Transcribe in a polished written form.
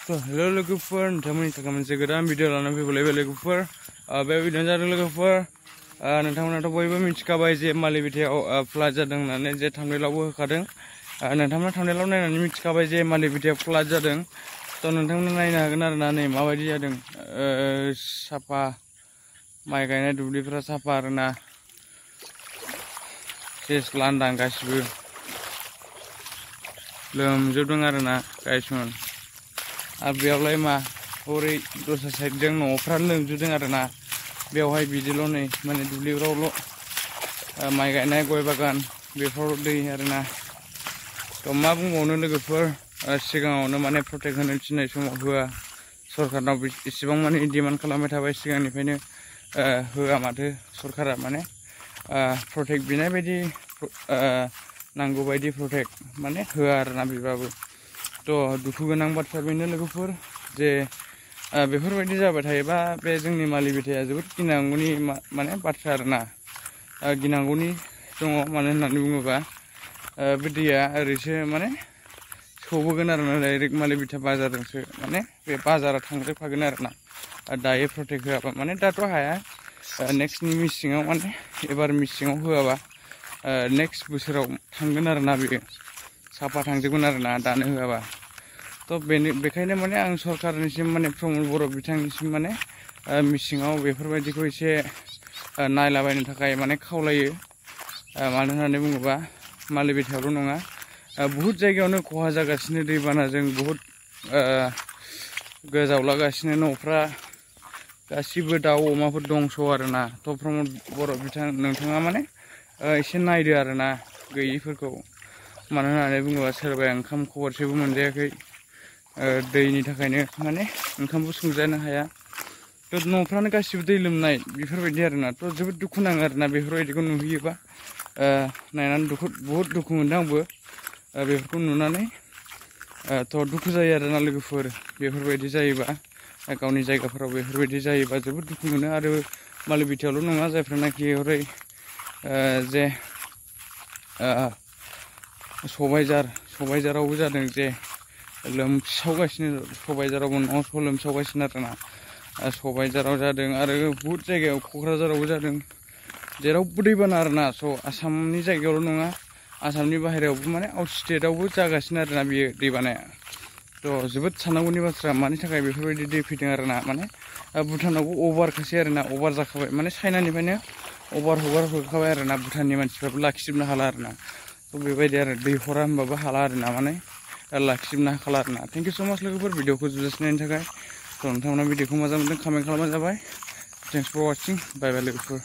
Hello logofer, nontonmoni थाखाय मोनसे गोदान भिडिअ लानानै फैबाय लोगोफोर। बे भिडिअ'आ जादों लोगोफोर नोंथांमोनाथ' बयबो मिथिखाबाय जे मालिभिटायाव फ्लाड जादों होननानै जे थांनायलावबो होखादों। नोंथांमोना थांनायलाव नायनानै मिथिखाबाय जे मालिभिटायाव फ्लाड जादों। थ' नोंथांमोना नायनो हागोन आरोना नै माबायदि जादों। साफा माइ गायनाय दुब्लिफोरा साफा आरोना सेस लांदां गासिबो लोमजोबदों आरोना गायसमोन। आरो बेयावलाय मा हरै दस्रा साइडजों न'फ्रा लोमजोबदों आरोना। बेवहाय बिदिल' नै माने दुब्लिफ्रावल' माइ गायनाय गय बागान बेफोराव दै आरोना। थ' मा बुंबावनो लोगोफोर, सिगाङावनो माने प्रटेक्ट होनो थिननाय समाव होआ। सरकारनाव इसेबां माने डिमान्ड खालामबाय थाबाय सिगांनिफ्रायनो होआ माथो सरकारा माने प्रटेक्ट बिनाय बायदि नांगौ बायदि प्रटेक्ट माने होआ आरोना बिबाबो। थ' दुखु गोनां बाथ्रा बेनो लोगोफोर जे बेफोरबायदि जाबाय थायोबा बे जोंनि मालिभिटाया जोबोद गिनांगौनि माने बाथ्रा आरोना। गिनांगौनि दङ, मानो होननानै बुङोबा बे दैया ओरैसो माने सौबोगोन आरोना डाइरेक्ट मालिभिटा बाजारजोंसो माने बे बाजारा थांजोबखागोन आरोना। दायो प्रटेक्ट होआबा माने दाथ' हाया। नेक्स्टनि मेसेङाव माने एबार मेसेङाव होआबा नेक्स्ट बोसोराव थांगोन आरोना बेयो साफा थांजोबगोन आरोना दानो होआबा। थ' बेखायनो माने आं सरकारनिसिम माने प्रमद बर' बिथांनिसिम माने मेसेङाव बेफोरबायदिखौ एसे नायलाबायनो थाखाय माने खावलायो। मानो होननानै बुङोबा मालिभिटायावल' नङा, बुहुद जायगायावनो खहा जागासिनो दैबानाजों बुहुद गोजावलागासिनो न'फ्रा गासिबो दाउ अमाफोर दंस' आरोना। थ' प्रमद बर' बिथां नोंथाङा माने एसे नायदो आरोना गैयिफोरखौ। मानो होननानै बुङोबा सोरबाया ओंखाम खबरसेबो मोनजायाखै दैनि थाखायनो माने ओंखामबो संजानो हाया। थ' न'फ्रानो गासिबो दै लोमनाय बेफोरबायदि आरोना। थ' जोबोद दुखु नाङो आरोना बेफोरबायदिखौ नुहैयोबा। नायनानै बुहुद दुखु मोनदों आंबो बेफोरखौ नुनानै। थ' दुखु जायो आरोना लोगोफोर बेफोरबायदि जायोबा, गावनि जायगाफोराव बेफोरबायदि जायोबा जोबोद दुखु मोनो। आरो मालिभिटायावल' नङा, जायफ्रानाखि हरै जे सबायझारावबो जादों जे लोमसावगासिनो, सबायझारावबो न'स' लोमसावगासिनो आरोना। सबायझाराव जादों आरो बुहुद जायगायाव क'क्राझारावबो जादों, जेरावबो दैबाना आरोना। स' आसामनि जायगायावल' नङा, आसामनि बाहेरायावबो माने आउट स्टेटआवबो जागासिनो आरोना बेयो दैबानाया। थ' जोबोद साननांगौनि बाथ्रा, मानि थाखाय बेफोरबायदि दै फैदों आरोना। माने भुटानावबो अभारखासै आरोना, अभार जाखाबाय माने चाइनानिफ्रायनो अभार हगारहरखाबाय आरोना। भुटाननि मानसिफ्राबो लाखिजोबनो हाला आरोना। थ' बेबायदि आरो दै हरा होनबाबो हाला आरोना, माने लाखिजोबनो हाखाला आरोना। थेंक इउ स' माच लोगोफोर भिडिअखौ जोबजासिम नायनायनि थाखाय। थ' नोंथांमोना भिडिअखौ मोजां मोनदों कमेन्ट खालामबानो जाबाय। थेंक्स फर वाचिं, बाय बाय लोगोफोर।